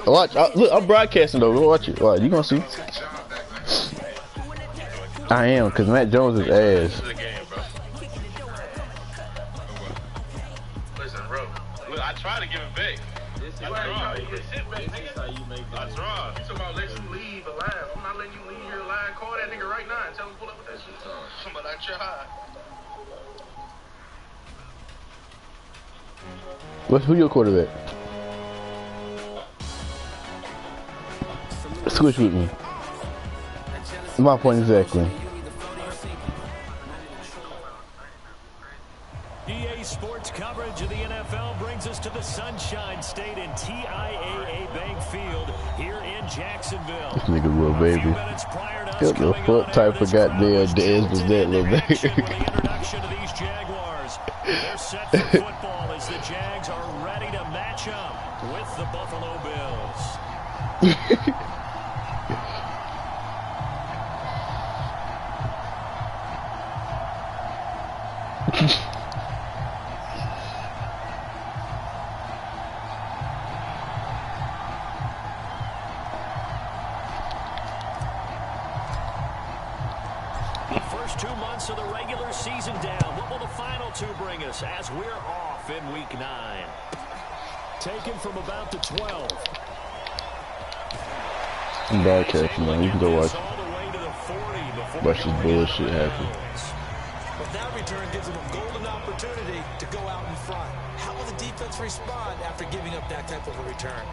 Watch, look, I'm broadcasting though. Watch it. Watch, you gonna see. I am, cause Matt Jones is ass. Listen, bro. Look, I try to give it back. I try. That's right. You talking about let you leave alive? I'm not letting you leave here alive. Call that nigga right now and tell him to pull up with that shit. But I try. Who your quarterback? Switch with me. My point exactly. EA Sports coverage of the NFL brings us to the Sunshine State in TIAA Bank Field here in Jacksonville. This nigga little baby. What the fuck type of goddamn dance was that, little baby? Introduction to these Jaguars. They're set for football as the Jags are ready to match up with the Buffalo Bills. The first 2 months of the regular season down. What will the final two bring us as we're off in week 9? Taken from about the 12. I'm broadcasting, man. You can go watch this bullshit happen. But that return gives them a golden opportunity to go out in front. How will the defense respond after giving up that type of a return?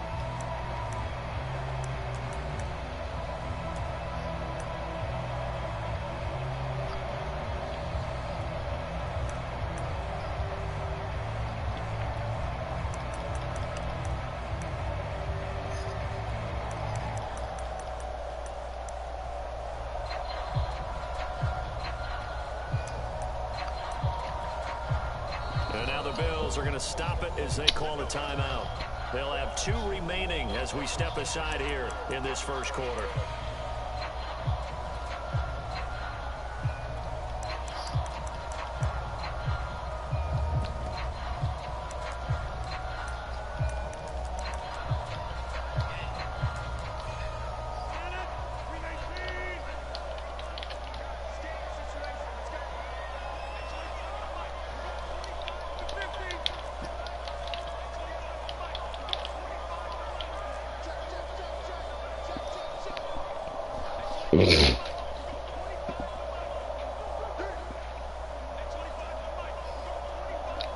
Bills are going to stop it as they call a timeout. They'll have 2 remaining as we step aside here in this first quarter.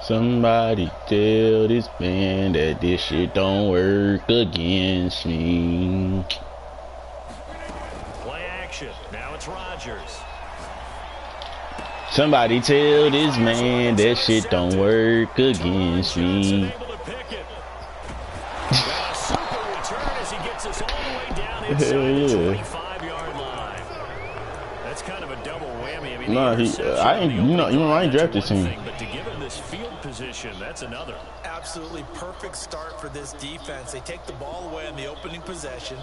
Somebody tell this man that this shit don't work against me. Play action. Now it's Rodgers. Somebody tell this man that shit don't work against me. That's kind of a double whammy. I mean, no, I ain't drafted him. But to give him this field position, that's another. Absolutely perfect start for this defense. They take the ball away on the opening possession.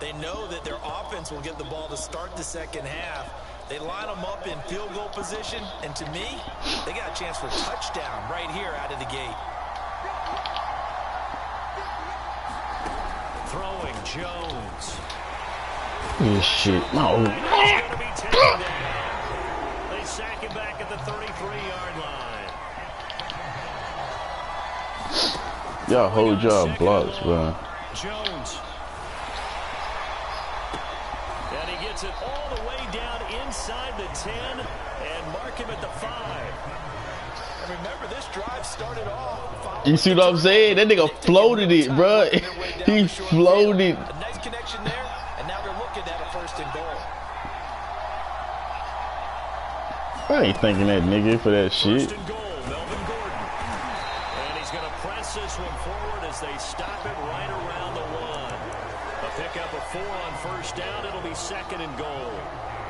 They know that their offense will get the ball to start the second half. They line them up in field goal position, and to me, they got a chance for a touchdown right here out of the gate. Throwing Jones. Oh, shit. No. They sack him back at the 33-yard line. Y'all hold y'all blocks, bro. Jones. And he gets it all the way down inside the 10 and mark him at the 5. And remember, this drive started off. You see what I'm saying? That nigga floated it, bro. He floated. A nice connection there, and now they're looking at a 1st and goal. I ain't thinking that nigga for that shit. 1st and goal, Melvin Gordon. And he's going to press this one forward as they stop it right around the 1. A pickup of 4 on 1st down. It'll be 2nd and goal.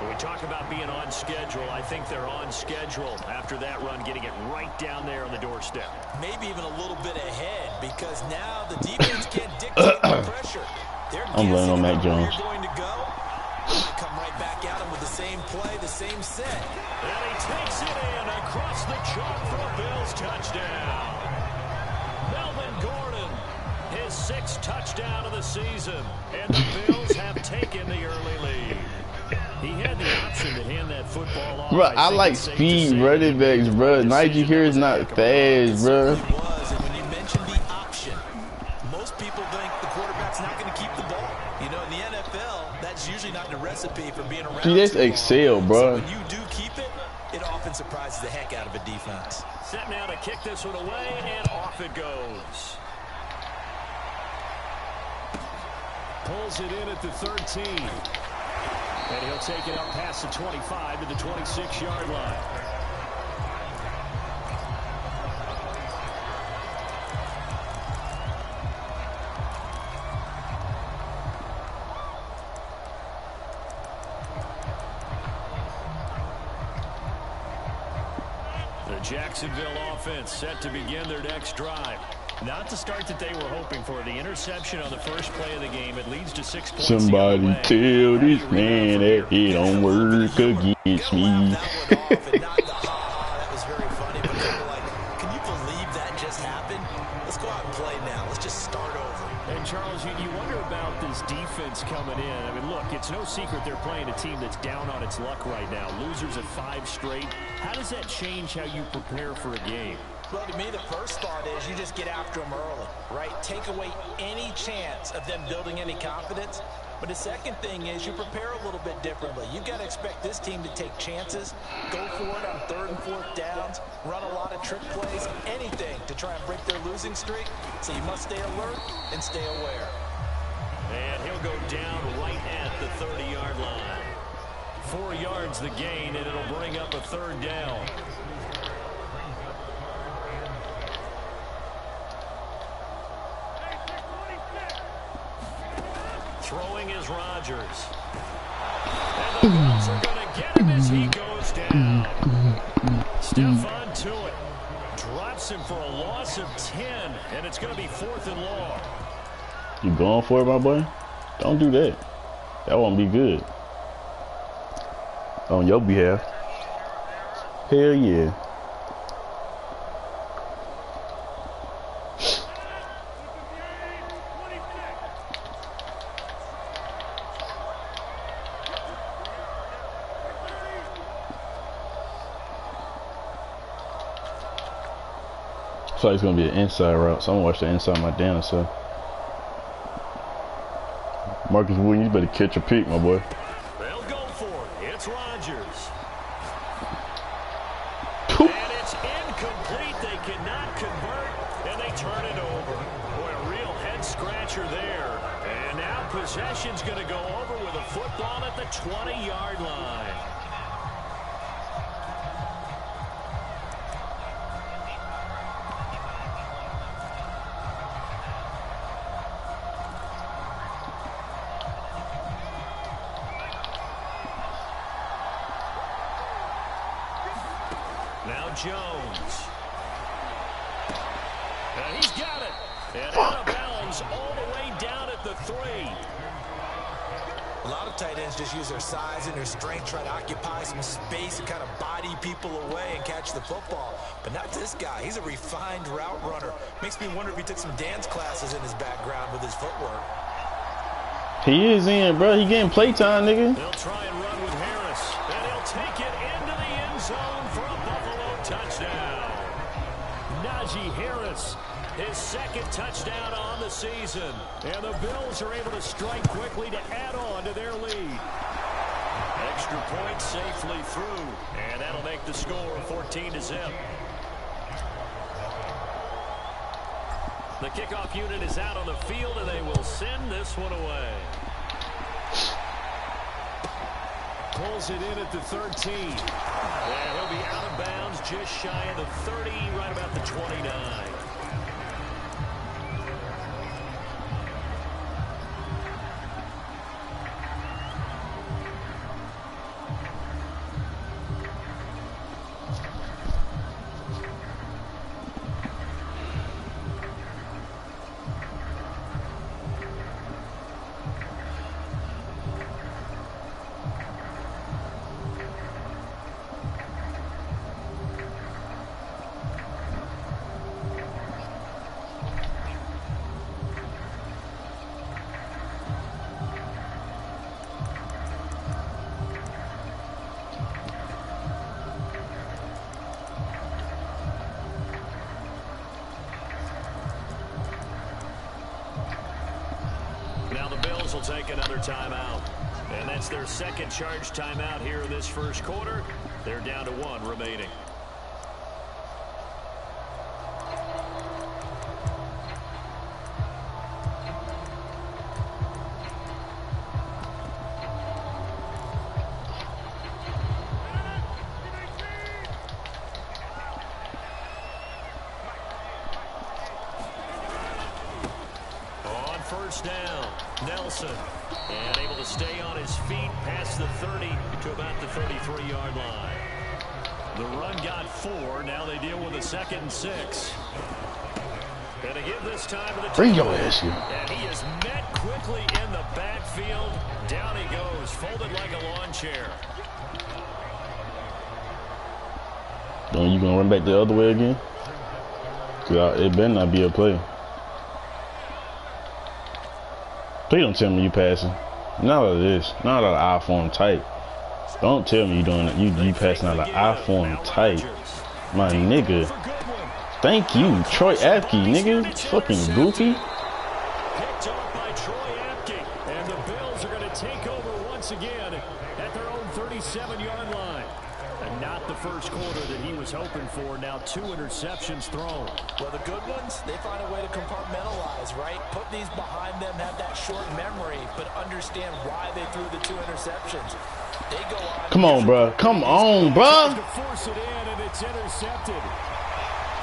When we talk about being on schedule, I think they're on schedule after that run, getting it right down there on the doorstep. Maybe even a little bit ahead, because now the defense can't dictate the pressure. I'm laying on Mac Jones. Going to go. Come right back at him with the same play, the same set. And he takes it in across the chalk for a Bills touchdown. Melvin Gordon, his 6th touchdown of the season, and the Bills have taken the early lead. He had the option to hand that football off. Bro, I like speed running backs, bro. Najee here is not fast, bro. It was, and when you mentioned the option, most people think the quarterback's not going to keep the ball. You know, in the NFL, that's usually not the recipe for being around. See, that's Excel, bro. So when you do keep it, it often surprises the heck out of a defense. Set now to kick this one away, and off it goes. Pulls it in at the 13. And he'll take it up past the 25 to the 26-yard line. The Jacksonville offense set to begin their next drive. Not the start that they were hoping for. The interception on the first play of the game. It leads to 6 points. Somebody tell this man that he don't work against me. That was very funny, but they were like, can you believe that just happened? Let's go out and play now. Let's just start over. And Charles, you wonder about this defense coming in. I mean, look, it's no secret they're playing a team that's down on its luck right now. Losers of 5 straight. How does that change how you prepare for a game? Well, to me, the first thought is you just get after them early, right? Take away any chance of them building any confidence. But the second thing is you prepare a little bit differently. You've got to expect this team to take chances, go for it on 3rd and 4th downs, run a lot of trick plays, anything to try and break their losing streak. So you must stay alert and stay aware. And he'll go down right at the 30-yard line. 4 yards the gain, and it'll bring up a 3rd down. Throwing is Rodgers. And the Bills are going to get him as he goes down. Stephon Tuitt drops him for a loss of 10, and it's going to be 4th and long. You going for it, my boy? Don't do that. That won't be good. On your behalf. Hell yeah. Looks like it's gonna be an inside route, so I'm gonna watch the inside of my damn self. Marcus Williams, you better catch a pick, my boy. They'll go for it. It's Rodgers. And it's incomplete. They cannot convert, and they turn it over. Boy, a real head-scratcher there. And now possession's going to go over with a football at the 20-yard line. Now Jones. And he's got it. And out of bounds all the way down at the 3. A lot of tight ends just use their size and their strength, try to occupy some space and kind of body people away and catch the football. But not this guy. He's a refined route runner. Makes me wonder if he took some dance classes in his background with his footwork. He is in, bro. He getting playtime, nigga. They'll try and run with Harris. And he'll take it into the end zone for a Buffalo touchdown. Najee Harris, his 2nd touchdown on the season. And the Bills are able to strike quickly to add on to their lead. Extra point safely through. And that'll make the score 14-0. The kickoff unit is out on the field, and they will send this one away. Pulls it in at the 13. And he'll be out of bounds just shy of the 30, right about the 29. will take another timeout. And that's their second charge timeout here in this first quarter. They're down to 1 remaining. First down, Nelson, and able to stay on his feet past the 30 to about the 33-yard line. The run got 4. Now they deal with a 2nd and 6. And to give this time to the bring your ass here. And he is met quickly in the backfield. Down he goes, folded like a lawn chair. Then you gonna run back the other way again? Cause it better not be a play. Please don't tell me you passing. Not out of this. Not out of I-form type. Don't tell me you doing that. You passing out of I-form type. My nigga. Thank you, Troy Apke, nigga. Fucking goofy. Picked up by Troy Apke. And the Bills are going to take over once again at their own 37-yard line. And not the first quarter that he was hoping for. Now 2 interceptions thrown. Well, the good ones, they find a way to compartmentalize, right? Put these behind them, have that short memory, but understand why they threw the 2 interceptions. They go on. Come on, bro. Come on, bro. To force it in, and it's intercepted.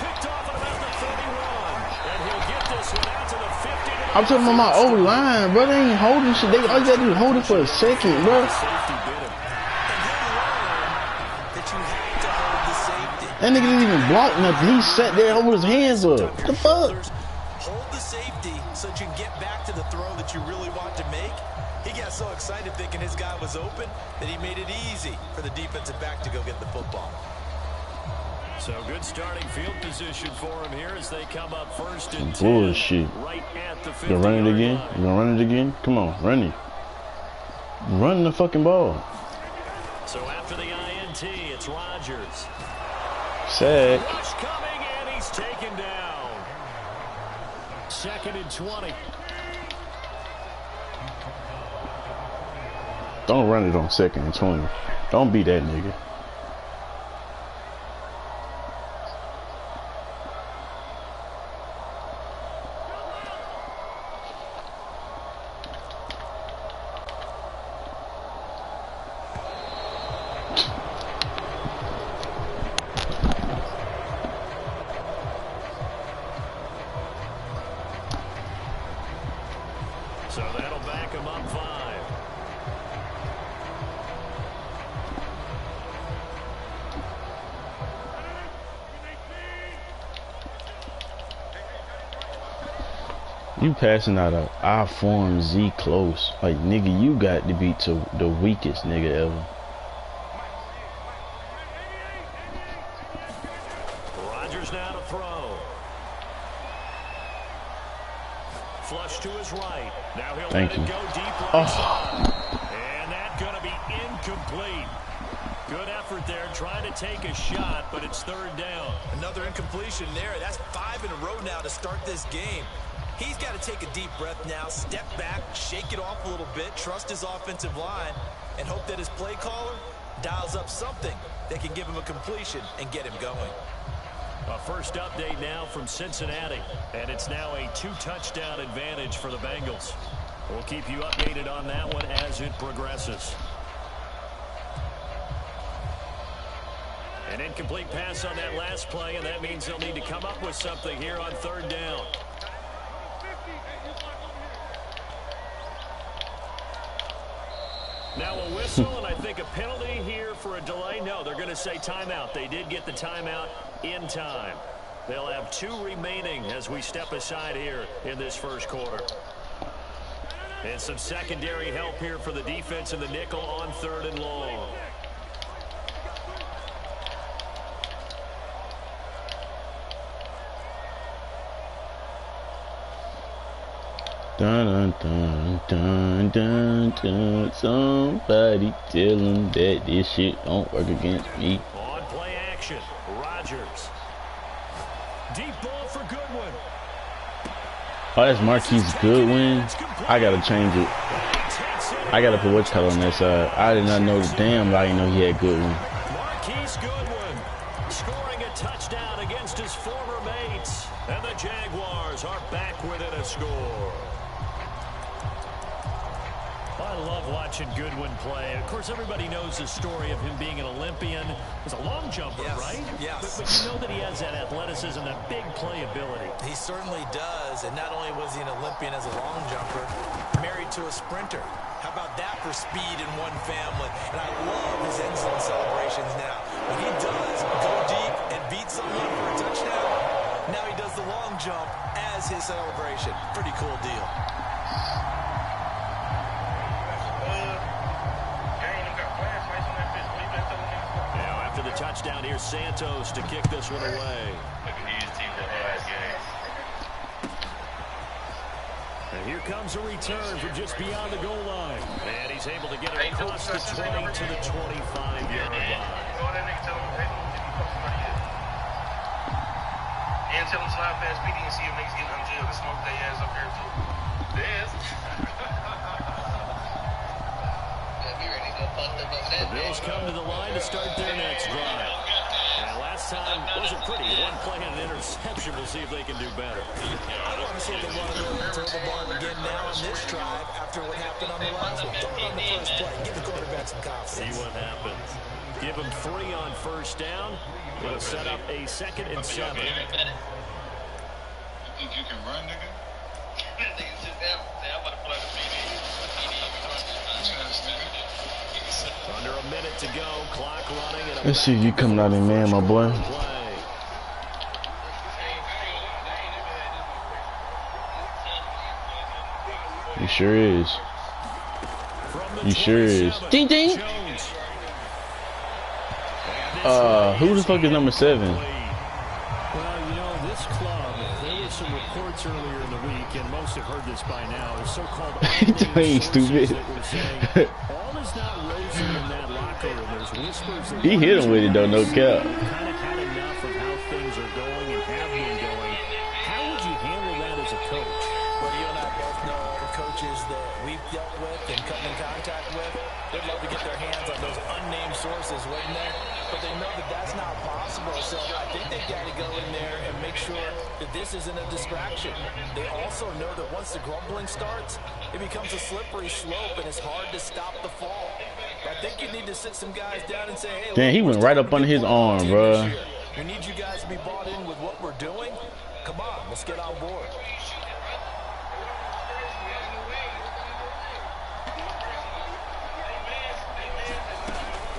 Picked off at about the 31. And he'll get this one out to the 50. I'm talking about my old line, bro. They ain't holding shit. They all you gotta do is hold it for a second, bro. That nigga didn't even block nothing. He sat there over his hands up. What the fuck? Hold the safety so that you can get back to the throw that you really want to make. He got so excited thinking his guy was open that he made it easy for the defensive back to go get the football. So good starting field position for him here as they come up 1st and 10. Bullshit. Right at the 50. You gonna run it again? You gonna run it again? Come on, run it. Run the fucking ball. So after the INT, it's Rodgers. Sack. Rush coming, and he's taken down. 2nd and 20. Don't run it on 2nd and 20. Don't be that nigga. So that'll back him up 5. You passing out of I-form Z close. Like, nigga, you got to be to the weakest nigga ever. Rodgers now to throw. Flush to his right. Now he'll let it go deep right side. And that's going to be incomplete. Good effort there, trying to take a shot, but it's 3rd down. Another incompletion there. That's 5 in a row now to start this game. He's got to take a deep breath now, step back, shake it off a little bit, trust his offensive line, and hope that his play caller dials up something that can give him a completion and get him going. A first update now from Cincinnati, and it's now a 2-touchdown advantage for the Bengals. We'll keep you updated on that one as it progresses. An incomplete pass on that last play, and that means they'll need to come up with something here on 3rd down. Now a whistle, and I think a penalty here for a delay. No, they're going to say timeout. They did get the timeout in time. They'll have 2 remaining as we step aside here in this first quarter. And some secondary help here for the defense in the nickel on 3rd and long. Dun dun dun dun dun. Somebody tell him that this shit don't work against me. On play action, Rodgers. Deep ball for Goodwin. Oh, that's Marquise Goodwin. I gotta change it. I gotta put what's color on that side. I did not know. Damn, I didn't know he had good one. Marquise Goodwin scoring a touchdown against his former mates. And the Jaguars are back within a score. I love watching Goodwin play. Of course, everybody knows the story of him being an Olympian. He's a long jumper, right? Yes. But you know that he has that athleticism, that big playability. He certainly does. And not only was he an Olympian as a long jumper, married to a sprinter. How about that for speed in one family? And I love his end zone celebrations now. When he does go deep and beat someone for a touchdown, now he does the long jump as his celebration. Pretty cool deal. The touchdown, here's Santos to kick this one away. And here comes a return from just beyond the goal line. And he's able to get it across the 20 to the 25-yard line. And tell him slide past PD and see if niggas getting unjailed and smoke their ass up here too. The Bills come to the line to start their next drive. And last time wasn't pretty. One play and an interception. We'll see if they can do better. I want to see if they want to go and throw the ball again now on this drive after what happened on the last one. Throw it on the first play. Give the quarterback some confidence. See what happens. Give him 3 on first down. It'll set up a 2nd and 7. You think you can run, nigga? Under a minute to go, clock running. And Let's see if you coming out in man, my boy. You sure is. You sure is. Ding ding. Who the fuck is number 7? Well, you know, this club, there were some reports earlier in the week, and most have heard this by now, the so-called Ain't stupid. all is not rosy in that locker room. There's whispers that He hit him with it though, no cap. kind of had enough of how things are going and have been going. How would you handle that as a coach? Well, you and I both know all the coaches that we've dealt with and come in contact with. They'd love to get their hands on those unnamed sources, wouldn't they? But they know that that's not possible, so I think they've got to go in there and make sure that this isn't a distraction. They also know that once the grumbling starts, it becomes a slippery slope, and it's hard to stop the fall. I think you need to sit some guys down and say, hey, Damn, he went right up under his arm, bro. we need you guys to be bought in with what we're doing. Come on, let's get on board.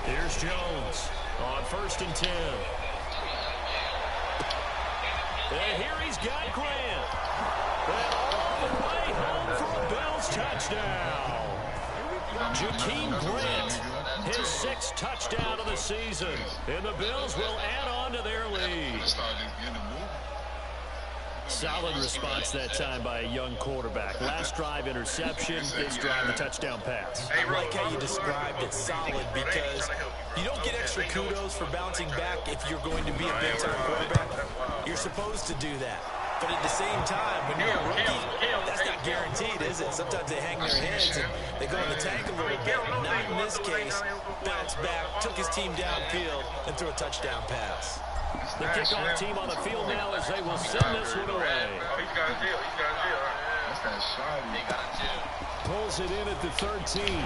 Here's Jones on 1st and 10. And here he's got Grant. And all the way home for a Billz touchdown. Jakeem Grant, his 6th touchdown of the season. And the Bills will add on to their lead. Solid response that time by a young quarterback. Last drive, interception. This drive, the touchdown pass. I like how you described it, solid, because you don't get extra kudos for bouncing back if you're going to be a big-time quarterback. You're supposed to do that. But at the same time, when you're a rookie, that's not guaranteed, is it? Sometimes they hang their heads and they go in the tank a little bit. Not in this case. Bounced back, took his team downfield, and threw a touchdown pass. The kickoff team on the field now as they will send this one away. Pulls it in at the 13. And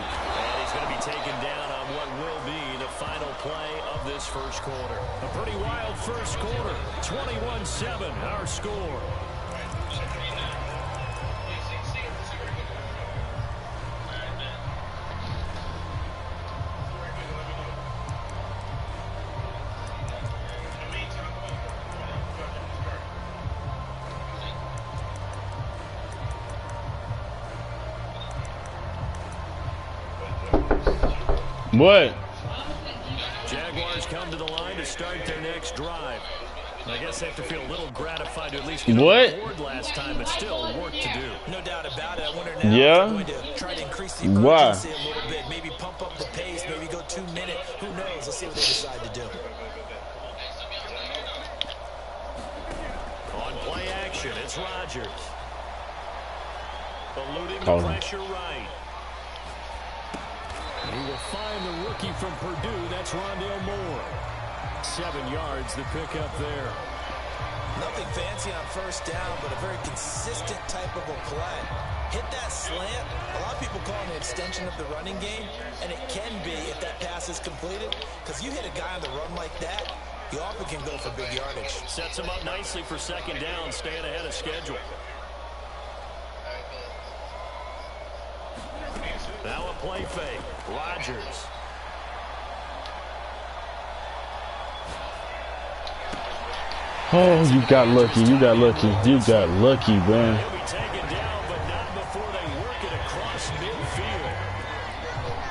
he's going to be taken down on what will be the final play of this first quarter. A pretty wild first quarter. 21-7, our score. What? Jaguars come to the line to start their next drive. I guess they have to feel a little gratified to at least get on the board last time, but still work to do. No doubt about it. I wonder now yeah. if they're going to try to increase the urgency a little bit, maybe pump up the pace, maybe go 2 minutes. Who knows? Let's see what they decide to do. On play action, it's Rodgers. Eluding the pressure right. find the rookie from Purdue. That's Rondale Moore. 7 yards, the pickup there. Nothing fancy on first down, but a very consistent type of a play. Hit that slant. A lot of people call it an extension of the running game, and it can be if that pass is completed, because you hit a guy on the run like that, you often can go for big yardage. Sets him up nicely for second down, staying ahead of schedule. Now a play fake. Rodgers. Oh, you got lucky. You got lucky. You got lucky, man. He'll be taken down, but not before they work it across midfield.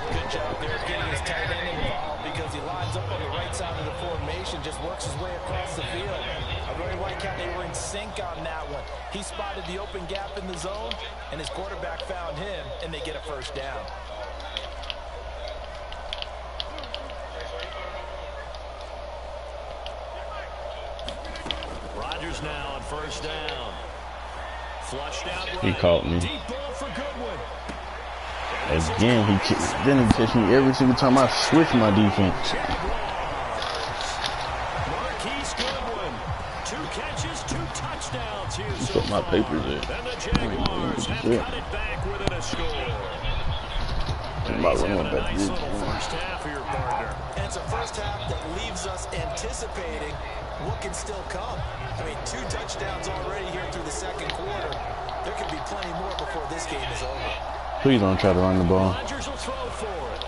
Good job there getting his tight end involved because he lines up on the right side of the formation, just works his way across the field. I really like how they were in sync on that one. He spotted the open gap in the zone, and his quarterback found him, and they get a first down. Rodgers now on first down. Flushed out right. He caught me. Deep ball for Goodwin. Again, he catch me every single time I switch my defense. Marquise Goodwin. 2 catches, 2 touchdowns here so Put my papers in. And the Jaguars have cut it back within a score. He's having a nice little first half for your partner. And it's a first half that leaves us anticipating what can still come. I mean, 2 touchdowns already here through the second quarter. There could be plenty more before this game is over. Please don't try to run the ball. Rodgers will throw for it.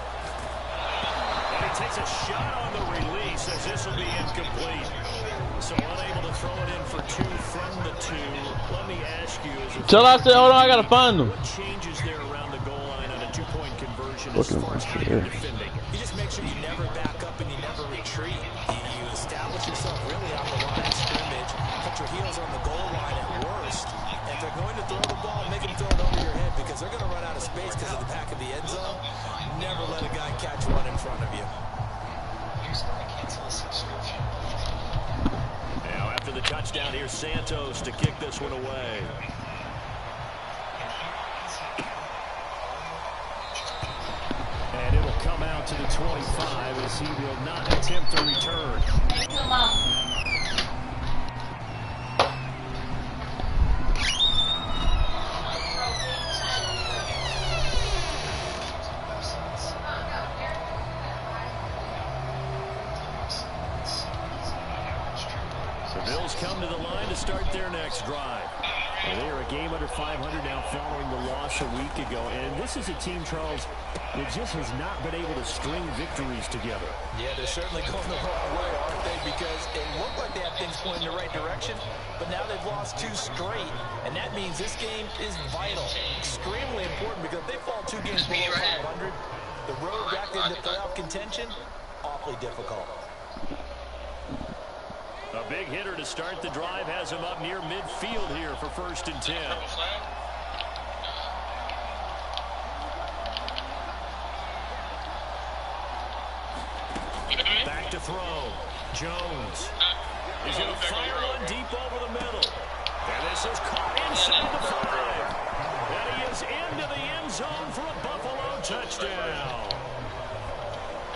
And he takes a shot on the release as this will be incomplete. So unable to throw it in for 2 from the 2. Let me ask you, Till I said, hold on, I gotta find them. what changes there around the goal line on a 2-point conversion Look as at far as my how shit. you're defending? You just make sure you never back up and you never retreat. You establish yourself really on the line of scrimmage, put your heels on the goal line at worst, and if they're going to throw the ball, make them throw it over your head because they're going to run out of space because of the back of the end zone. Never let a guy catch one in front of you. Now after the touchdown, here's Santos to kick this one away. And it'll come out to the 25 as he will not attempt a return. The Bills come to the line to start their next drive. Well, they are a game under 500 now following the loss a week ago. And this is a team, Charles, that just has not been able to string victories together. Yeah, they're certainly going the wrong way, aren't they? Because it looked like they had things going in the right direction, but now they've lost 2 straight, and that means this game is vital, extremely important, because if they fall 2 games below 500, the road back into playoff contention, awfully difficult. A big hitter to start the drive has him up near midfield here for 1st and 10. Back to throw. Jones. He's going to fire one deep over the middle. And this is caught inside the 5. And he is into the end zone for a Buffalo touchdown.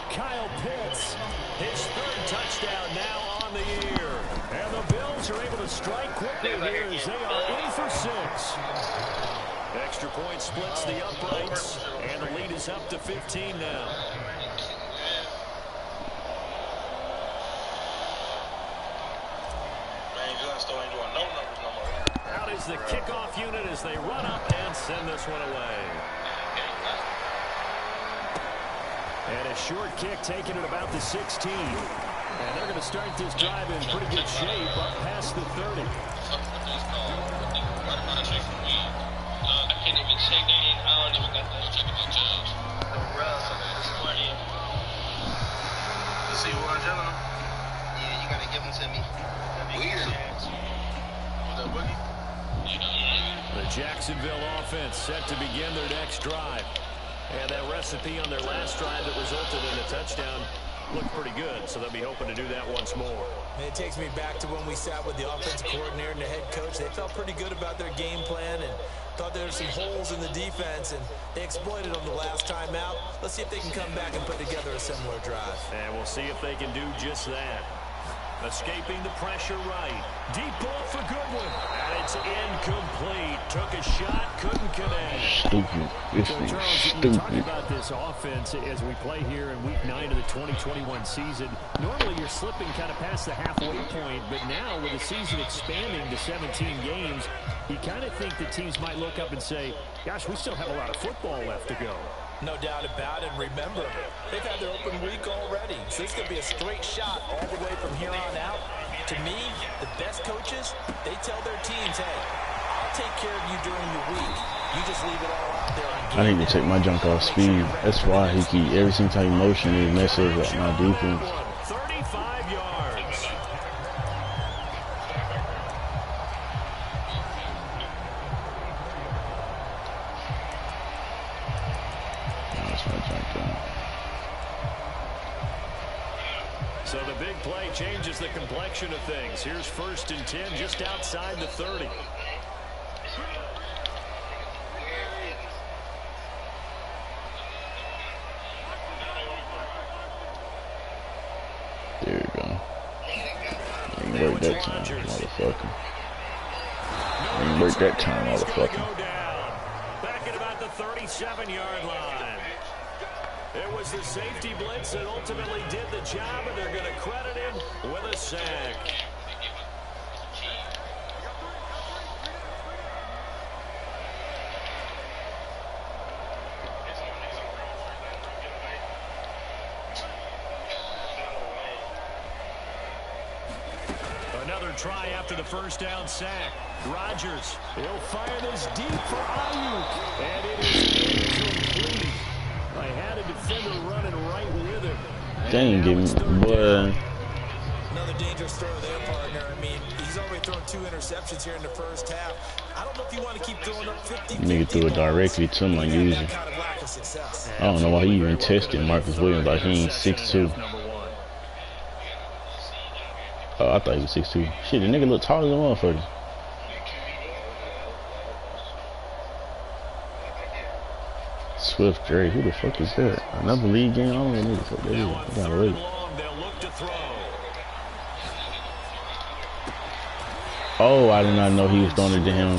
Kyle Pitts, his 3rd touchdown now on the year. And the Bills are able to strike quickly here as they are in for 6. Extra point splits the uprights, and the lead is up to 15 now. Out is the kickoff unit as they run up and send this one away. And a short kick taken at about the 16. And they're going to start this drive in pretty good shape up past the 30. I can't even check that in. I don't even got that technical judge. No rush this morning. Let's see what I'm telling them. Yeah, you got to give them to me. Weird. Was that Boogie? The Jacksonville offense set to begin their next drive. And that recipe on their last drive that resulted in a touchdown looked pretty good, so they'll be hoping to do that once more. It takes me back to when we sat with the offensive coordinator and the head coach. They felt pretty good about their game plan and thought there were some holes in the defense, and they exploited them the last time out. Let's see if they can come back and put together a similar drive. And we'll see if they can do just that. Escaping the pressure right. Deep ball for Goodwin. And it's incomplete. Took a shot, couldn't connect. Stupid. This So, is Charles, we're talking stupid. about this offense as we play here in Week 9 of the 2021 season. Normally, you're slipping kind of past the halfway point, but now with the season expanding to 17 games, you kind of think the teams might look up and say, gosh, we still have a lot of football left to go. No doubt about it. Remember, they've had their open week already, so this could be a straight shot all the way from here on out. To me, the best coaches, they tell their teams, hey, I'll take care of you during the week. You just leave it all out there on game. I need to take my junk off speed. That's why he keep every single time he motion he messes up my defense. 35 yards. That's my junk down. So the big play changes the complexion of things. Here's 1st and 10 just outside the 30. There you go. You can work that time, motherfucker. You can work that time, motherfucker. Back at about the 37-yard line. It was the safety blitz that ultimately did the job, and they're going to credit him with a sack. Another try after the first down sack. Rodgers, he'll fire this deep for Ayuk, and it is incomplete. I had a defender running right with him. Dang, give me, boy. Another dangerous throw there, partner. I mean, he's already thrown 2 interceptions here in the first half. I don't know if you want to keep throwing up 50. Nigga threw it directly to my user. Kind of lack of success. I don't know why he even tested Marcus Williams like he ain't 6'2". Oh, I thought he was 6'2". Shit, the nigga look taller than motherfucker. Swift Dre, who the fuck is that? Another league game? I don't know who the fuck that is. I gotta wait. Oh, I did not know he was throwing it to him.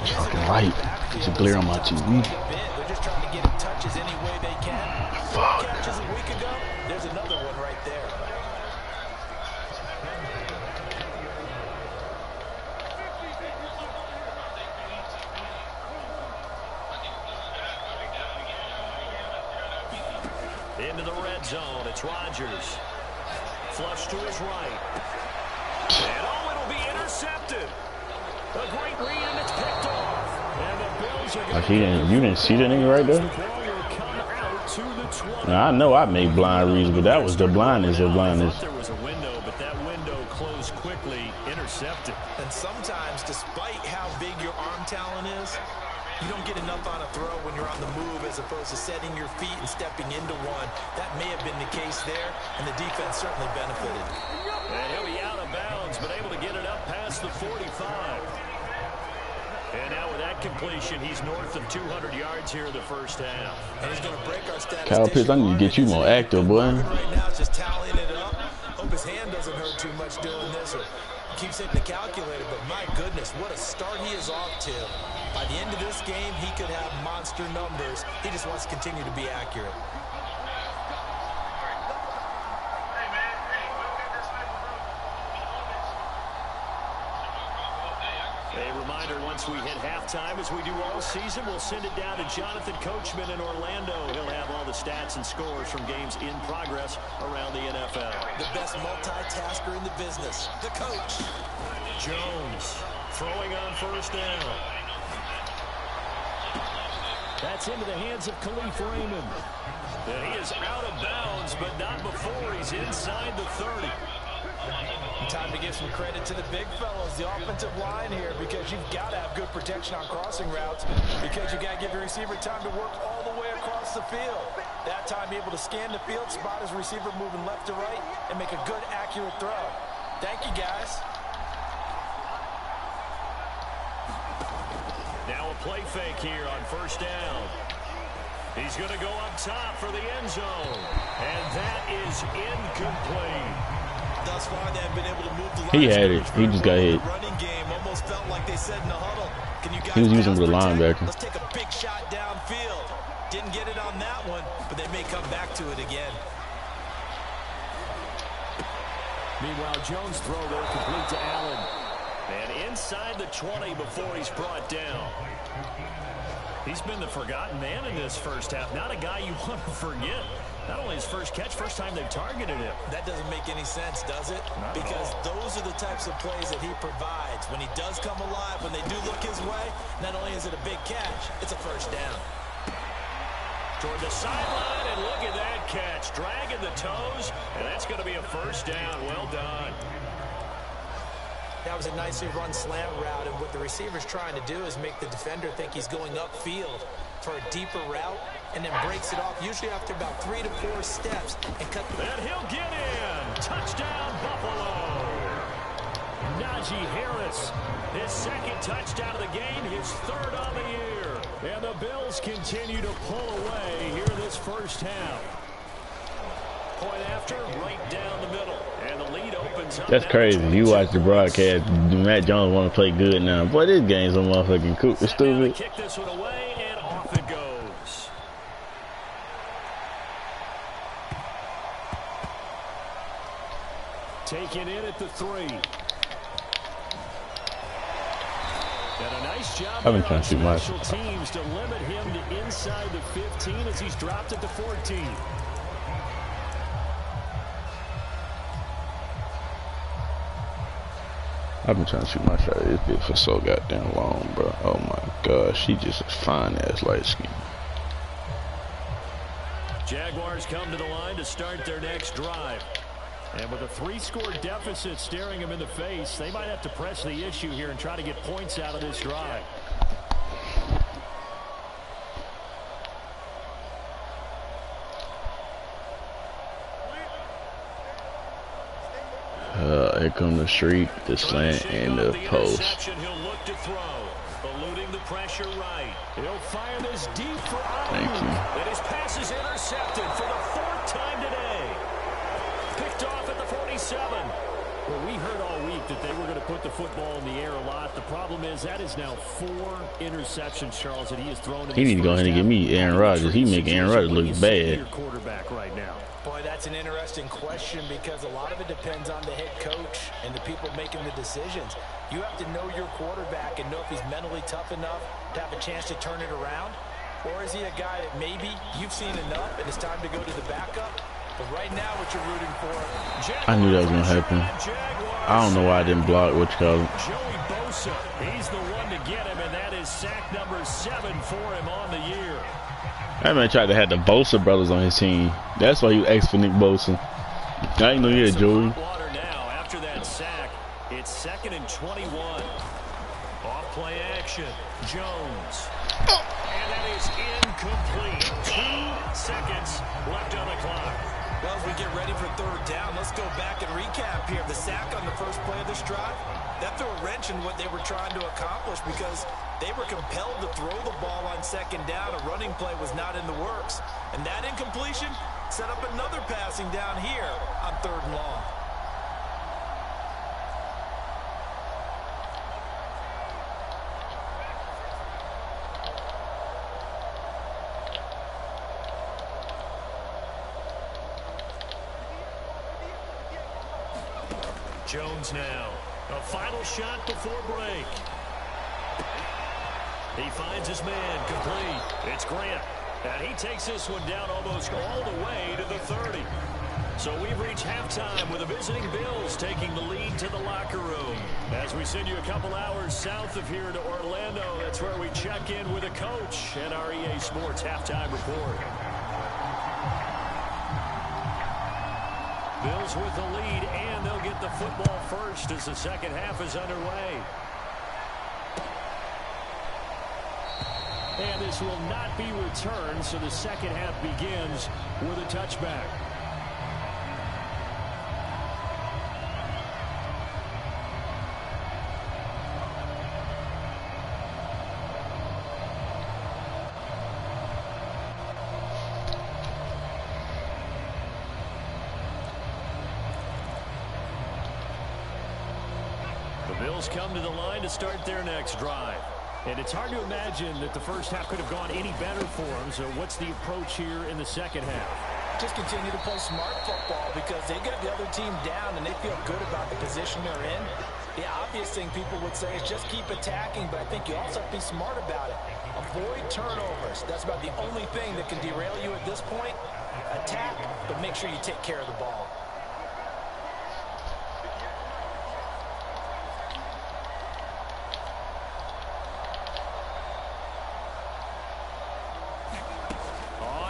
It's fucking light. It's a glare on my TV. They're just trying to get him touches any way they can. Fuck. Catches a week ago, there's another one right there. Into the red zone, it's Rodgers. Flush to his right. And oh, it'll be intercepted. A great read, and it's picked off. And the Bills are Like you didn't see that nigga right there? Now I know I made blind reads, but that was the blindness of blindness. There was a window, but that window closed quickly, intercepted. And sometimes, despite how big your arm talent is, you don't get enough on a throw when you're on the move as opposed to setting your feet and stepping into one. That may have been the case there, and the defense certainly benefited. And he'll be out of bounds, but able to get it up past the 45. And now with that completion, he's north of 200 yards here in the first half. And he's going to break our statistics. Kyle Pitts, I need to get you more active, boy. Right now, just tallying it up. Hope his hand doesn't hurt too much doing this, or keeps hitting the calculator. But my goodness, what a start he is off to. By the end of this game, he could have monster numbers. He just wants to continue to be accurate. A reminder, once we hit halftime, as we do all season, we'll send it down to Jonathan Coachman in Orlando. He'll have all the stats and scores from games in progress around the NFL. The best multitasker in the business, the coach. Jones throwing on first down. That's into the hands of Khalif Raymond. And he is out of bounds, but not before he's inside the 30. Time to give some credit to the big fellows, the offensive line here, because you've got to have good protection on crossing routes, because you got to give your receiver time to work all the way across the field. That time able to scan the field, spot his receiver moving left to right, and make a good, accurate throw. Thank you, guys. Now a play fake here on first down. He's going to go up top for the end zone. And that is incomplete. Thus far, they have been able to move the line. He had it. He just got hit. Running game almost felt like they said in the huddle. Can you guys he was using the linebacker. Let's take a big shot downfield. Didn't get it on that one, but they may come back to it again. Meanwhile, Jones' throw there complete to Allen. And inside the 20 before he's brought down. He's been the forgotten man in this first half. Not a guy you want to forget. Not only his first catch, first time they've targeted him. That doesn't make any sense, does it? Because those are the types of plays that he provides. When he does come alive, when they do look his way, not only is it a big catch, it's a first down. Toward the sideline, and look at that catch. Dragging the toes, and that's going to be a first down. Well done. That was a nicely run slant route, and what the receiver's trying to do is make the defender think he's going upfield for a deeper route, and then breaks it off, usually after about 3 to 4 steps, and cut the... And he'll get in. Touchdown, Buffalo. Najee Harris, his second touchdown of the game, his third on the year. And the Bills continue to pull away here this first half. Point after, right down the middle. And the lead opens up. That's crazy. You watch the broadcast. Matt Jones want to play good now. Boy, this game's so motherfucking cool. It's stupid. Kick this one away, and off it goes. Taken in at the 3. And a nice job I've been trying to shoot my teams to limit him to inside the 15 as he's dropped at the 14. I've been trying to shoot my shot at this bitch for so goddamn long, bro. Oh my gosh, she just a fine ass light skin. Jaguars come to the line to start their next drive. And with a 3-score deficit staring them in the face, they might have to press the issue here and try to get points out of this drive. Here come the streak, the slant, and the post. He'll look to throw, eluding the pressure right. He'll fire this deep for Thank you. And his pass is intercepted for the 4th time today. Picked off at the 47. Well, we heard all week that they were going to put the football in the air a lot. The problem is that is now 4 interceptions, Charles, that he has thrown. He need to go ahead and give me Aaron Rodgers. He making Aaron Rodgers look bad. Quarterback right now. Boy, that's an interesting question because a lot of it depends on the head coach and the people making the decisions. You have to know your quarterback and know if he's mentally tough enough to have a chance to turn it around. Or is he a guy that maybe you've seen enough and it's time to go to the backup? But right now what you're rooting for... I knew that was going to happen. I don't know why I didn't block what you call it. Joey Bosa, he's the one to get him, and that is sack number 7 for him on the year. That man tried to have the Bosa brothers on his team. That's why you asked for Nick Bosa. I didn't know you had Joey. Now, after that sack, it's 2nd and 21. Off play action. Jones. And that is incomplete. 2 seconds left on the clock. Well, as we get ready for 3rd down, let's go back and recap here. The sack on the first play of this drive, that threw a wrench in what they were trying to accomplish because they were compelled to throw the ball on 2nd down. A running play was not in the works. And that incompletion set up another passing down here on 3rd and long. Jones now. A final shot before break. He finds his man complete. It's Grant. And he takes this one down almost all the way to the 30. So we've reached halftime with the visiting Bills taking the lead to the locker room. As we send you a couple hours south of here to Orlando, that's where we check in with a coach and our EA Sports halftime report. Bills with the lead, and they'll get the football first as the second half is underway. And this will not be returned, so the second half begins with a touchback. The Bills come to the line to start their next drive. And it's hard to imagine that the first half could have gone any better for them. So what's the approach here in the second half? Just continue to play smart football because they got the other team down and they feel good about the position they're in. The obvious thing people would say is just keep attacking, but I think you also have to be smart about it. Avoid turnovers. That's about the only thing that can derail you at this point. Attack, but make sure you take care of the ball.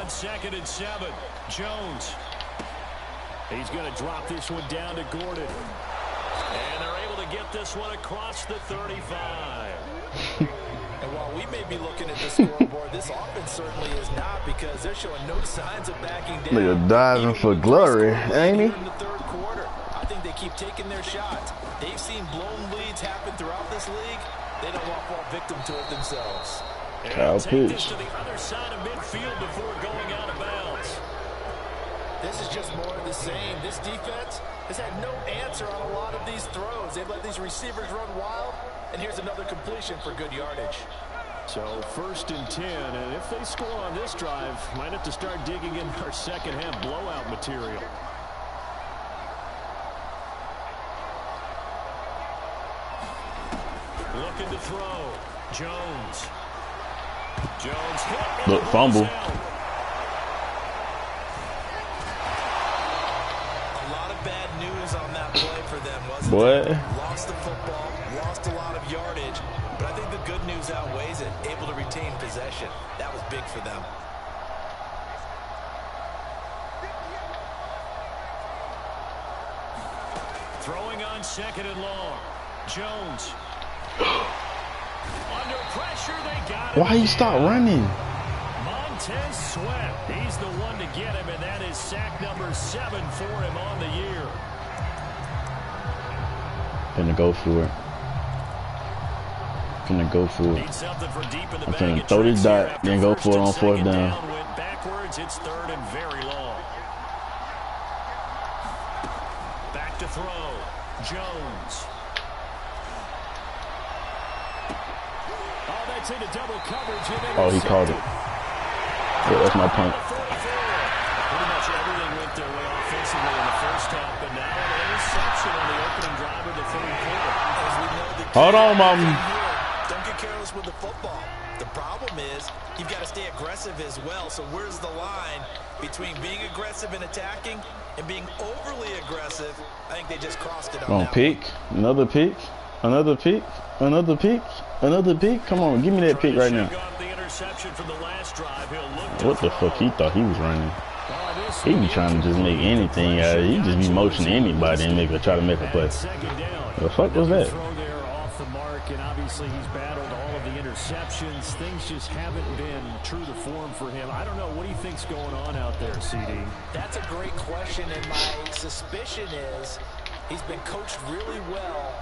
Second and 7. Jones. He's going to drop this one down to Gordon. And they're able to get this one across the 35. And while we may be looking at the scoreboard, this offense certainly is not because they're showing no signs of backing down. They're diving for glory, ain't he? In the third quarter, I think they keep taking their shots. They've seen blown leads happen throughout this league. They don't want to fall victim to it themselves. Kyle pitch. To the other side of midfield before going out of bounds. This is just more of the same. This defense has had no answer on a lot of these throws. They've let these receivers run wild, and here's another completion for good yardage. So 1st and 10, and if they score on this drive, might have to start digging in our second half blowout material. Looking to throw. Jones. Jones hit. Look, fumble. A lot of bad news on that play for them, wasn't it? Lost the football, lost a lot of yardage, but I think the good news outweighs it. Able to retain possession. That was big for them. Throwing on 2nd and long. Jones. Under pressure, they got him. Why you start running? Montez Sweat. He's the one to get him, and that is sack number 7 for him on the year. Gonna go for it. Gonna go for it. Need something for deep in the I'm bag. gonna throw this dot, then go for it on 4th down. Went backwards. It's 3rd and very long. Back to throw. Jones. Into double coverage. Oh, he called it. Yeah, that's my point. Pretty much everything went their way offensively in the first half, but now an interception on the opening drive of the third quarter. As we know, the Hold on, Mom. Don't get careless with the football. The problem is you've got to stay aggressive as well. So where's the line between being aggressive and attacking and being overly aggressive? I think they just crossed it on that pick. Another pick. Another pick. Another pick. Another pick. Come on, give me that pick right now. What the fuck he thought he was running? He be trying to just make anything out of it. He just be motioning anybody and try to make a play. The fuck was that? Off the mark, and obviously he's battled all of the interceptions. Things just haven't been true to form for him. I don't know. What do you think's going on out there, CD? That's a great question, and my suspicion is he's been coached really well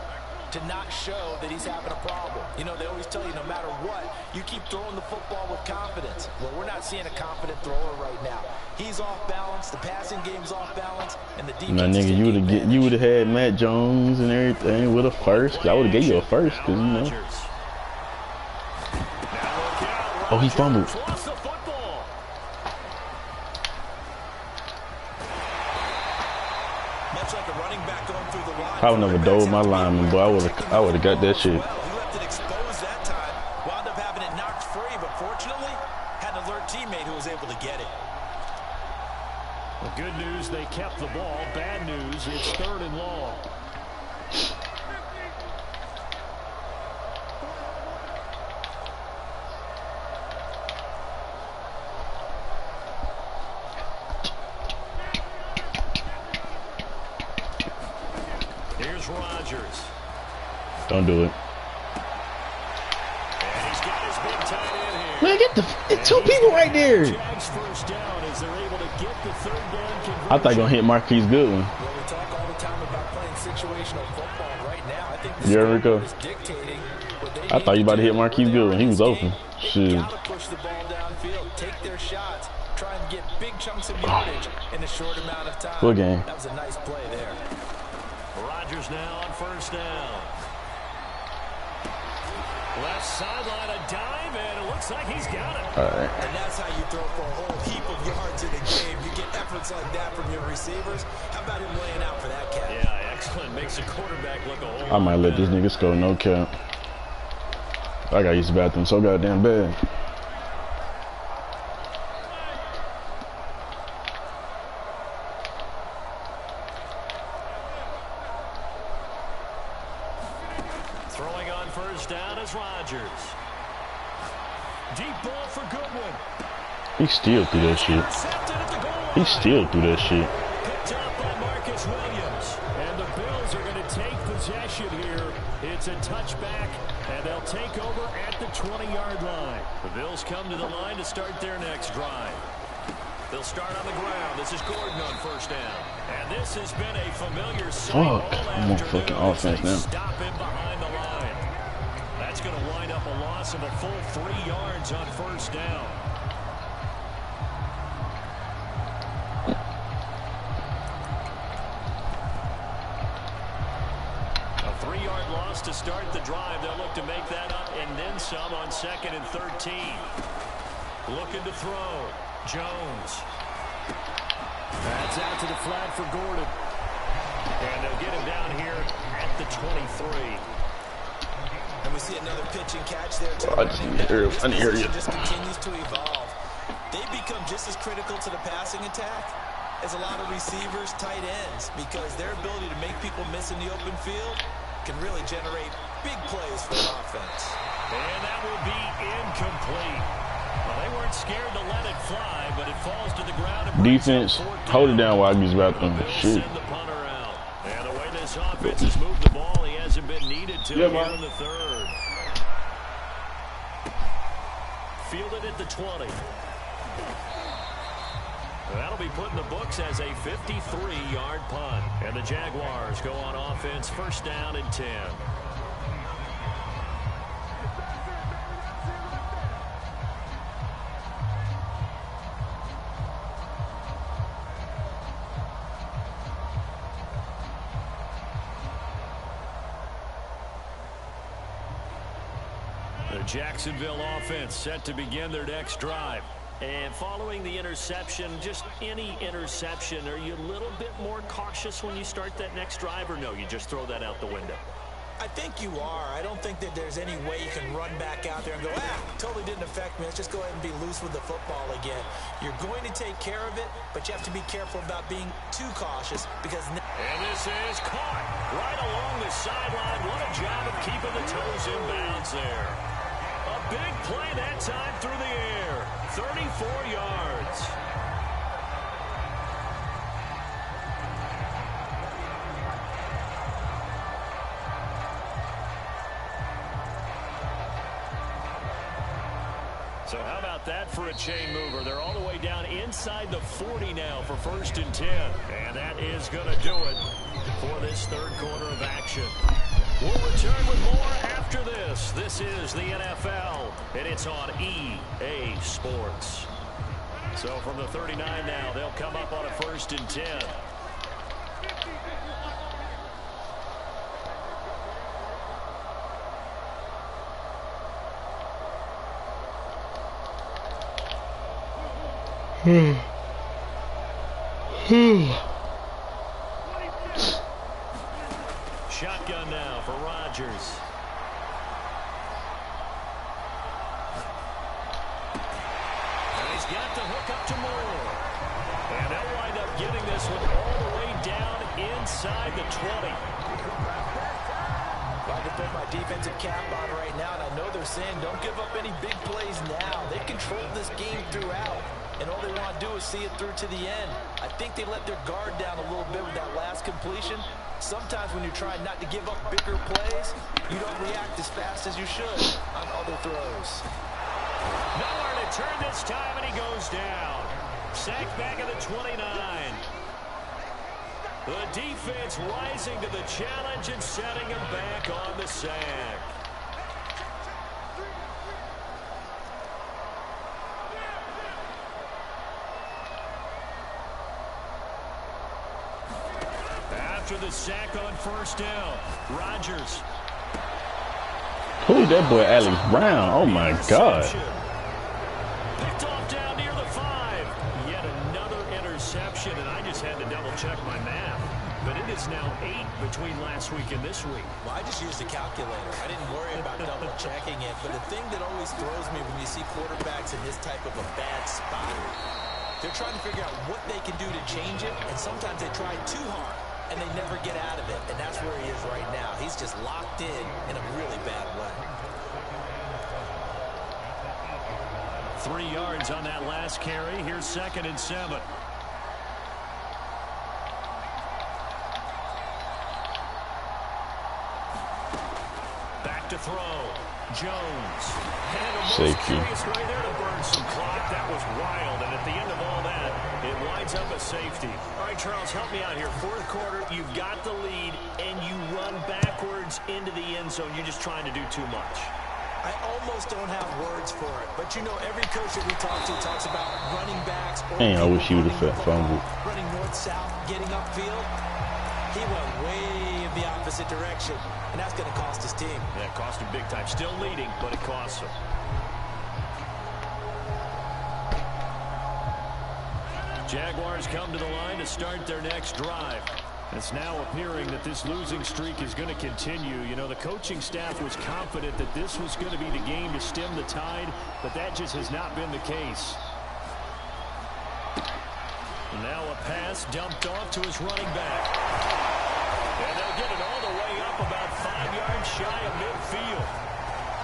to not show that he's having a problem. You know, they always tell you no matter what, you keep throwing the football with confidence. Well, we're not seeing a confident thrower right now. He's off balance, the passing game's off balance, and the defense. Now, nigga, you would have had Matt Jones and everything with a first. I would have gave you a first, cause you know. Oh, he fumbled. I would never dove my lineman, but I would have got that shit. He left it exposed that time. Wound up having it knocked free, but fortunately, had an alert teammate who was able to get it. Well, good news, they kept the ball. Bad news, it's 3rd and long. Rodgers. Don't do it. And he's got his big tight end here. Man, get the two people right there. I thought you gonna hit Marquise Goodwin. Well, we talk all the time about playing situational football. Right now, I think the Rico. is dictating what they I thought you about to hit Marquise Goodwin. He was open. Shit. Gotta push the ball downfield, take their shots, try and get big chunks of yardage in a short amount of time. Good game. That was a nice play there. Rodgers now on first down. Left sideline, a dive, and it looks like he's got it. All right. And that's how you throw for a whole heap of yards in a game. You get efforts like that from your receivers. How about him laying out for that catch? Yeah, excellent. Makes the quarterback look a whole I might let this nigga score no count. I gotta use the bathroom so goddamn bad. Throwing on first down is Rodgers. Deep ball for Goodwin. He still threw that shit. He still threw that shit. Picked up by Marcus Williams. And the Bills are going to take possession here. It's a touchback, and they'll take over at the 20-yard line. The Bills come to the line to start their next drive. They'll start on the ground. This is Gordon on first down. And this has been a familiar sight all I'm on fucking offense now. Stop him behind the line. That's going to wind up a loss of a full 3 yards on first down. A 3-yard loss to start the drive. They'll look to make that up and then some on 2nd and 13. Looking to throw. Jones. That's out to the flat for Gordon. And they'll get him down here at the 23. And we see another pitch and catch there. I just need to hear it. I need to hear you. Just continues to evolve. They become just as critical to the passing attack as a lot of receivers, tight ends, because their ability to make people miss in the open field can really generate big plays for the offense. And that will be incomplete. Well, they weren't scared to let it fly, but it falls to the ground. Defense, hold it down while I use bathroom. Shit. Send the punter out. And the way this offense has moved the ball, he hasn't been needed to here in the third. Fielded at the 20. That'll be put in the books as a 53-yard punt. And the Jaguars go on offense, first down and 10. The Jacksonville offense set to begin their next drive. And following the interception, just any interception, are you a little bit more cautious when you start that next drive, or no, you just throw that out the window? I think you are. I don't think that there's any way you can run back out there and go, totally didn't affect me. Let's just go ahead and be loose with the football again. You're going to take care of it, but you have to be careful about being too cautious because... And this is caught right along the sideline. What a job of keeping the toes in bounds there. A big play that time through the air. 34 yards. So how about that for a chain mover? They're all the way down inside the 40 now for 1st and 10. And that is going to do it for this third quarter of action. We'll return with more after this. This is the NFL, and it's on EA Sports. So from the 39 now, they'll come up on a 1st and 10. Shotgun now for Rodgers. And he's got the hook up to Moore. And they'll wind up getting this one all the way down inside the 20. I can put my defensive cap on right now, and I know they're saying don't give up any big plays now. They've controlled this game throughout, and all they want to do is see it through to the end. I think they let their guard down a little bit with that last completion. Sometimes when you're trying not to give up bigger plays, you don't react as fast as you should on other throws. Nowhere to turn this time, and he goes down. Sacked back at the 29. The defense rising to the challenge and setting him back on the sack. After the sack on first down, Rodgers. Who's that boy, Alex Brown? Oh my God. Picked off down near the 5. Yet another interception, and I just had to double check my math. But it is now 8 between last week and this week. Well, I just used a calculator. I didn't worry about double checking it. But the thing that always throws me when you see quarterbacks in this type of a bad spot, they're trying to figure out what they can do to change it. And sometimes they try too hard, and they never get out of it. And that's where he is right now. He's just locked in a really bad way. 3 yards on that last carry. Here's 2nd and 7. Back to throw. Jones. Safety. Right there to burn some clock. That was wild. And at the end of all that, it winds up a safety. All right, Charles, help me out here. 4th quarter, you've got the lead, and you run backwards into the end zone. You're just trying to do too much. I almost don't have words for it, but you know every coach that we talk to talks about running backs. Dang, I wish you would have fumbled. Running north-south, getting upfield. He went way in the opposite direction, and that's going to cost his team. Yeah, it cost him big time. Still leading, but it costs him. Jaguars come to the line to start their next drive. It's now appearing that this losing streak is going to continue. You know, the coaching staff was confident that this was going to be the game to stem the tide, but that just has not been the case. Now a pass dumped off to his running back. And they'll get it all the way up about 5 yards shy of midfield.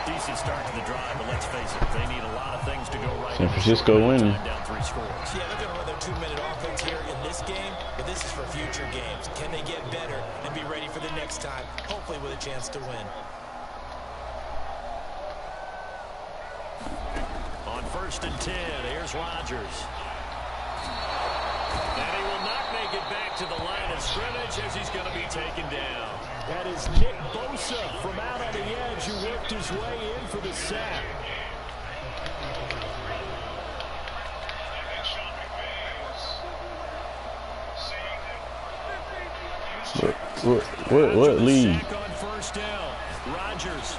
Decent start to the drive, but let's face it, they need a lot of things to go right. San Francisco winning. Down 3 scores. Yeah, they're going to run their 2-minute offense here in this game, but this is for future games. Can they get better and be ready for the next time, hopefully with a chance to win? On 1st and 10, here's Rodgers. And he will not make it back to the line of scrimmage as he's going to be taken down. That is Nick Bosa from out on the edge who worked his way in for the sack. What lead? Sack on 1st down. Rodgers.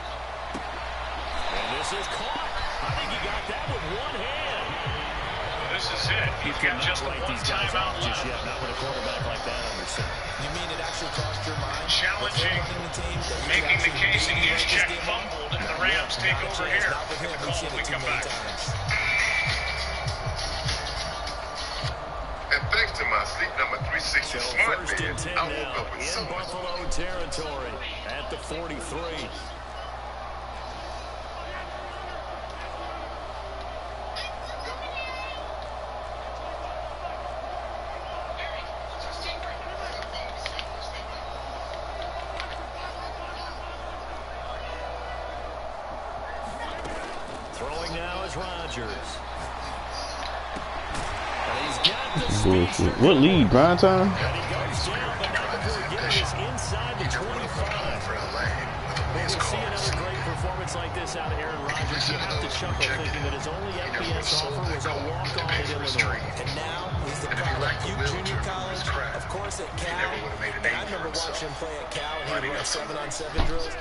And this is caught. I think he got that with one hand. This is it. He's got just write these guys off just yet. Not with a quarterback like that under center. You mean it actually crossed your mind? Challenging, making the case that he's check fumbled, and the Rams take over here. Look at the call when we come back. And thanks to my sleep number 360 So smart 1st bed, and 10 I woke now up with in so much. Buffalo territory at the 43. Throwing now is Rodgers. And he's got the Bullshit. What lead? Grind time? And he goes down, but not before getting us inside the 25. When we see another great performance like this out of Aaron Rodgers, you have to chuckle thinking that his only FBS offer was a walk-on at Illinois. And now he's the product of junior college, of course at Cal. And I remember watching him play at Cal, and he would run 7-on-7 drills.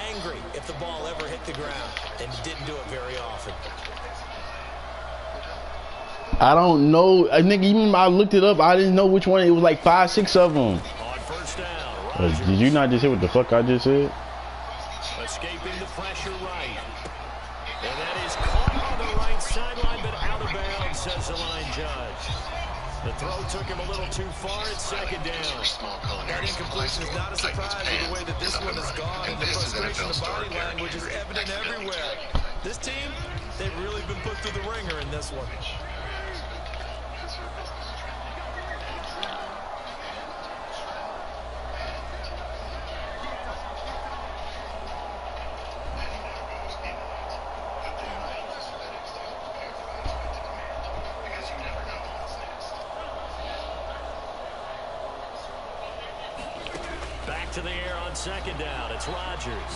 Angry if the ball ever hit the ground, and didn't do it very often. I don't know. I think even I looked it up. I didn't know which one. It was like 5, 6 of them. On 1st down, Did you not just hear what the fuck I just said? escaping the pressure right. And that is caught on the right sideline, but out of bounds, says the line judge. The throw took him a little too far at 2nd down. That incompletion is not a surprise with the way that this one has gone. And the frustration, the body language is evident everywhere. This team, they've really been put through the ringer in this one. back to the air on second down. It's Rodgers.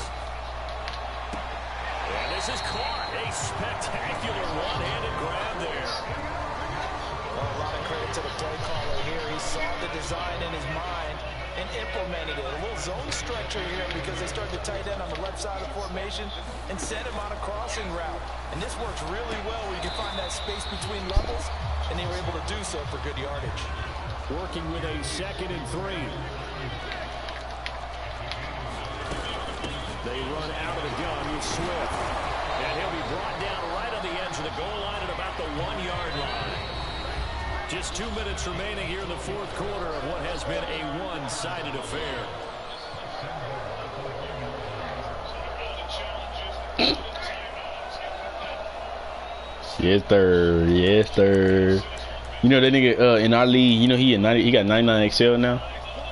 And this is caught. A spectacular one-handed grab there. Well, a lot of credit to the play caller here. He saw the design in his mind and implemented it. A little zone structure here because they started the tight end on the left side of the formation and sent him on a crossing route. And this works really well where you can find that space between levels, and they were able to do so for good yardage. Working with a 2nd and 3. They run out of the gun with Swift. And he'll be brought down right on the edge of the goal line at about the 1-yard line. Just 2 minutes remaining here in the 4th quarter of what has been a one-sided affair. Yes, sir. Yes, sir. You know that nigga in our league, you know he got 99 XL now.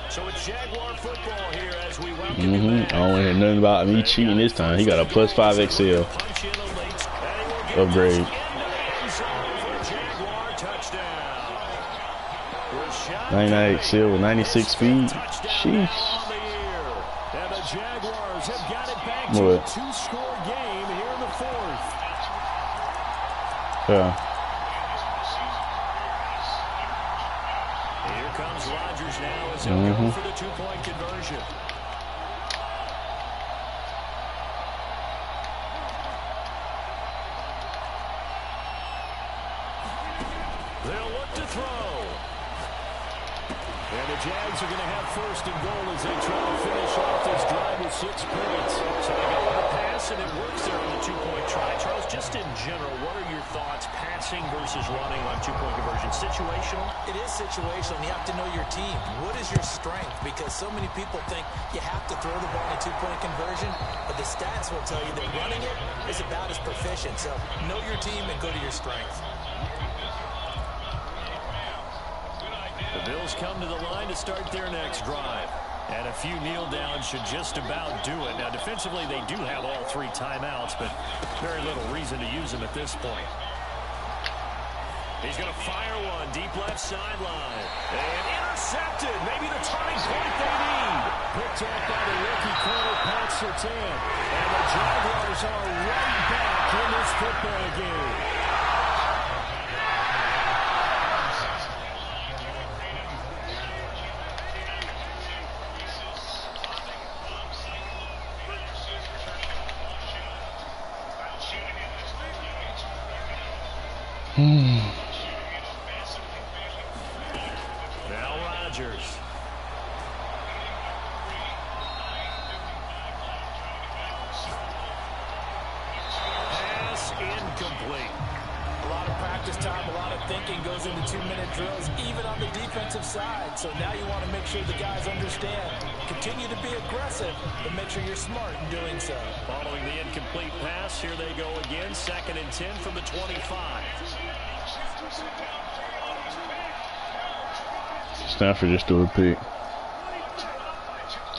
So it's Jaguar football here as we welcome you back. I don't want to hear nothing about me cheating this time. He got a +5 XL upgrade. 99 XL with 96 speed. Sheesh. And the Jaguars have got it back to What? a 2-score game here in the 4th. Yeah. Here comes Rodgers now as he'll go for the 2-point conversion. They'll look to throw. And the Jags are going to have 1st and goal as they try to finish off this drive with 6 points. So they go with a pass, and it works there on the 2-point try. Charles, just in general, what are your thoughts passing versus running on 2-point conversion? Situational? It is situational, and you have to know your team. What is your strength? Because so many people think you have to throw the ball in a 2-point conversion, but the stats will tell you that running it is about as proficient. So know your team and go to your strength. The Bills come to the line to start their next drive. And a few kneel downs should just about do it. Now, defensively, they do have all 3 timeouts, but very little reason to use them at this point. He's going to fire one deep left sideline. And intercepted. Maybe the turning point they need. Picked up by the rookie corner, Pat Surtain. And the Jaguars are right back in this football game. Now Rodgers. Pass incomplete. A lot of practice time, a lot of thinking goes into 2-minute drills, even on the defensive side. So now you want to make sure the guys understand. Continue to be aggressive, but make sure you're smart in doing so. Following the incomplete pass, here they go again. 2nd and 10 from the 25. Stanford just threw a pick.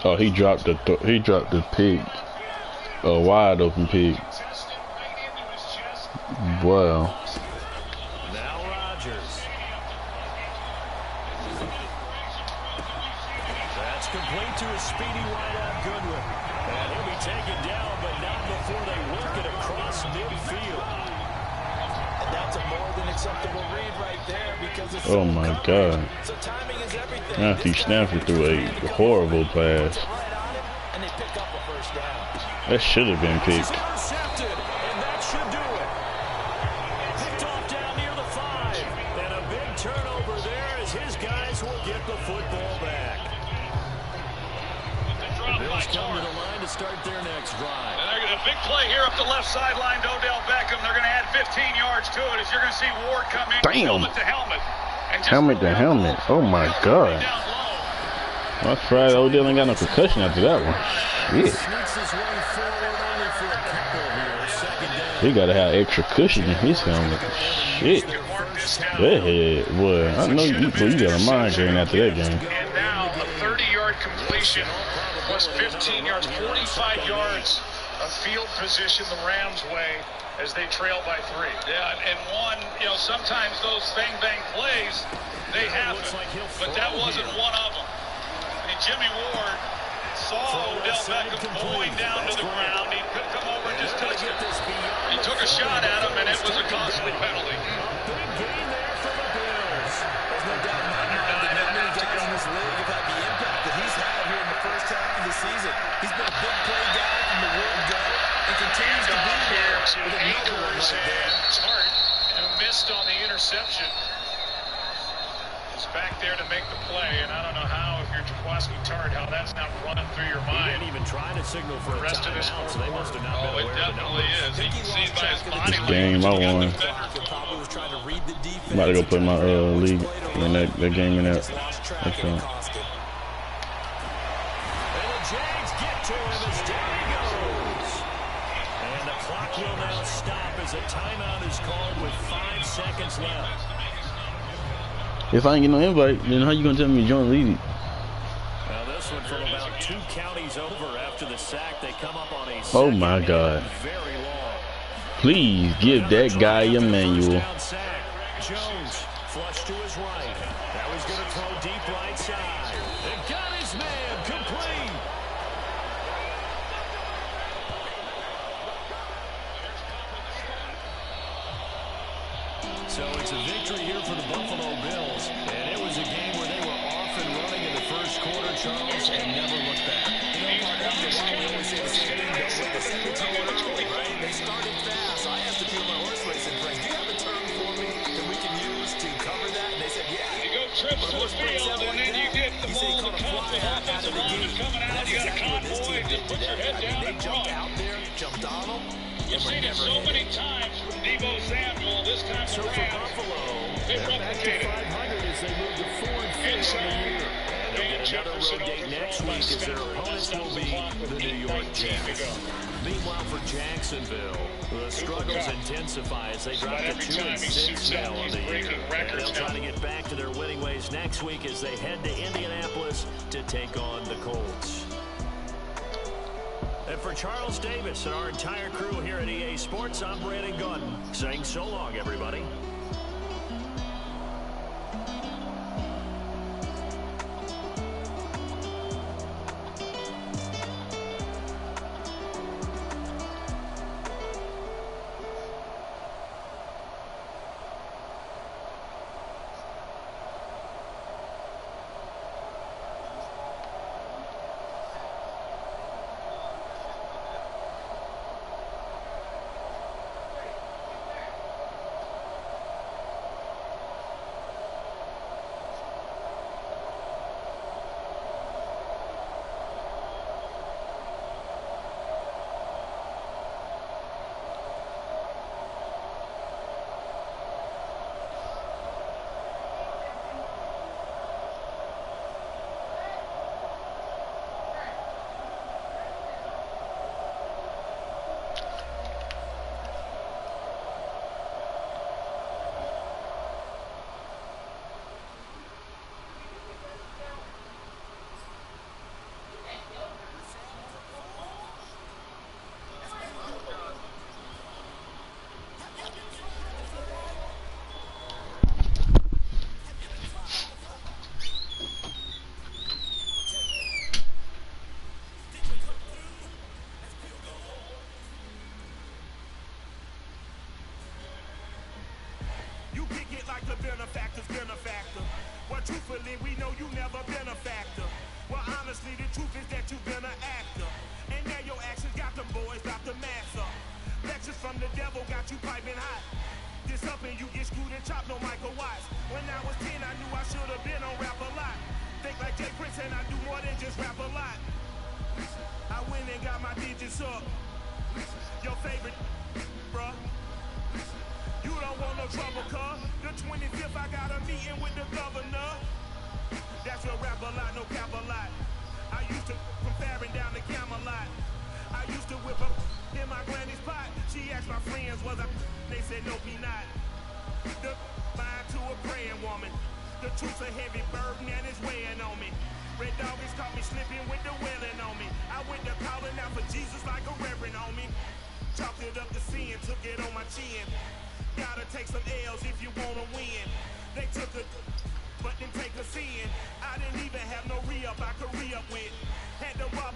Oh, he dropped the pig. A wide open pig. Wow. Now Rodgers. That's complete to a speedy wideout Goodwin. And he'll be taken down, but not before they work it across midfield. And that's a more than acceptable read right there because it's Oh my God. So timing is everything. Matthew Stanford threw a horrible pass. Right on it, and they pick up a 1st down. That should have been He's picked. intercepted, and that should do it. Picked off down near the 5. And a big turnover there as his guys will get the football back. The Bills come to the line to start their next drive. And they're going to big play here up the left sideline to Odell Beckham. They're going to add 15 yards to it as you're going to see Ward come in. Damn. Helmet to helmet. Helmet to helmet. Oh my God. I'm surprised Odell ain't got no concussion after that one. Shit. Sneaks his way forward only for a couple here. 2nd down. He gotta have extra cushion in his helmet. Shit. That head, boy. I know you got a migraine after that game. And now a 30-yard completion was 15 yards, 45 yards of field position the Rams way as they trail by 3. Yeah, and one, you know, sometimes those bang-bang plays, they happen, but that wasn't one of them. I mean, Jimmy Ward saw Odell Beckham going down to the ground. He could come over and just touch him. He took a shot at him, and it was a costly penalty. Big game there for the Bills. There's no doubt in my mind that not many guys in this league have had the impact that he's had here in the first half of the season. He's been a big play guy from the word go and continues to be here with another one right there. Tart, who missed on the interception, is back there to make the play, and I don't know how, if you're Jaquaski Tart, how that's not running through your mind. He didn't even try to signal for The rest of his so they must have not been aware it definitely is. You can see by his body game I won. I'm about to go put my league in that game in that. And the Jags get to him as down he goes. And the clock will now stop as a timeout is called with 5 seconds left. If I ain't get no invite, then how you gonna tell me to join the league? Now this one from about 2 counties over after the sack. They come up on a Oh my God. very long. Please give that guy a manual. Jones flush to his right. That was going to throw deep right side. And got his man complete. So it's a victory here for the Buffalo Bills. And it was a game where they were off and running in the first quarter, Charles, and never looked back. You know, Mark, after a while, we always say the same thing, though. With the second turn early, right? They started fast. I asked a few of my horse racing friends, do you have a term for me that we can use to cover that? And they said, yeah. You go trips to the field, and then you get the ball to the offensive lineman coming out. You got a convoy, just put your head down and jumped out there, jumped on them. You've seen it so many times from Deebo Samuel. This time So for Buffalo, they're back to 500 as they move to 4-4 on the year. And they'll get another road date next week as their opponents will be the New York Jets. Meanwhile, for Jacksonville, the struggles intensify as they drop to 2-6 now on the year. And they'll try to get back to their winning ways next week as they head to Indianapolis to take on the Colts. And for Charles Davis and our entire crew here at EA Sports, I'm Brandon Gordon saying so long, everybody. Benefactor. Well, truthfully, we know you never been a factor. Well, honestly, the truth is that you've been an actor. And now your actions got them boys, got the mass up. Lectures from the devil got you piping hot. This up and you get screwed and chopped, no Michael Watts. When I was 10, I knew I should have been on rap a lot. Think like Jay Prince and I do more than just rap a lot. I went and got my digits up. Your favorite, bruh. You don't want no trouble, cuz. The 25th, I got a meeting with the governor. That's your rap a lot, no cap a lot. I used to from Farron down to Camelot. I used to whip up in my granny's pot. She asked my friends, was I? They said, no, be not. The mind to a praying woman. The truth's a heavy burden and it's weighing on me. Red Doggies caught me slipping with the wailing on me. I went to calling out for Jesus like a reverend on me. Chalked it up to sin, took it on my chin. Gotta take some L's if you wanna win. They took a, but then take a sin. I didn't even have no re-up I could re-up with. Had to rob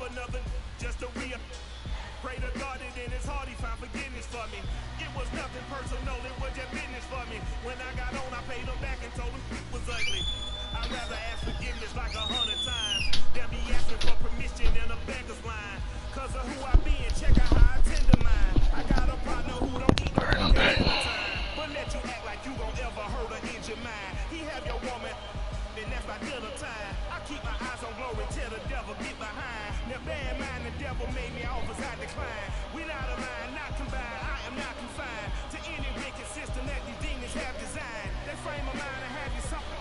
was nothing personal, it was just business for me. When I got on, I paid them back and told them it was ugly. I'd rather ask forgiveness like 100 times than be asking for permission in a beggar's line. Cause of who I be and check out how I tend to mine. I got a partner who don't eat no fucking time, but let you act like you gon' ever hurt or injure mine. He have your woman, and that's by dinner time. I keep my eyes on glory till the devil get behind. Now bad mind, the devil made me offers I decline. We not aligned, not combined, I am not confined to any wicked system that these demons have designed. They frame a mind and have you something